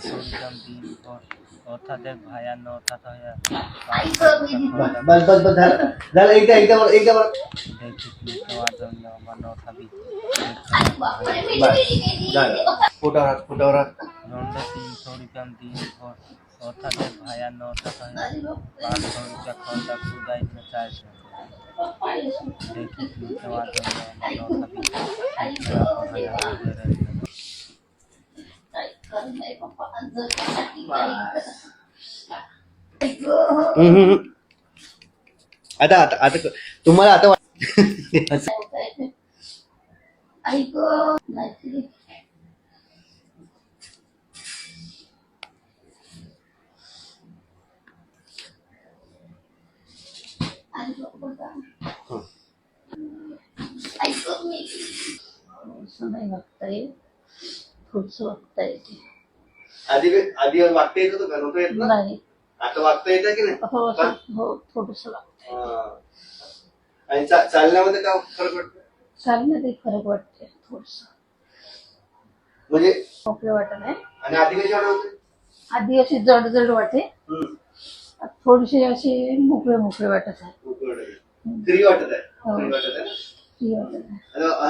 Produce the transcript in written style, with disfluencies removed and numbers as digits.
Sodium दिन और ओथा देख भायानो ओथा तो है बस बस बस झालं एकदा बरं देखिए तो आदमी मनो था भी बस झालं फुटावर रोंडो तीन सोडियम दिन और ओथा देख भायानो ओथा तो है 500 रुपया खोंडा खुदाई में चाय से देखिए तो आदमी मनो था भी आता आता आता तुम्हाला आता नाही वागता येत थोडस वागता येते आधी वागता येत होतं का नव्हतं येत ना नाही आता वागता येतं की नाही हो हो थोडस वागता येते आणि चालण्यामध्ये काय फरक पडतो चालण्यात एक फरक वाटते थोडस म्हणजे मोकळे वाटत आहे आणि आधी कशी होते आधी अशी जड जड वाटे थोडीशी अशी मोकळे मोकळे वाटत आहे फ्री वाटत आहे हो. फ्री वाटत आहे फ्री वाटत आहे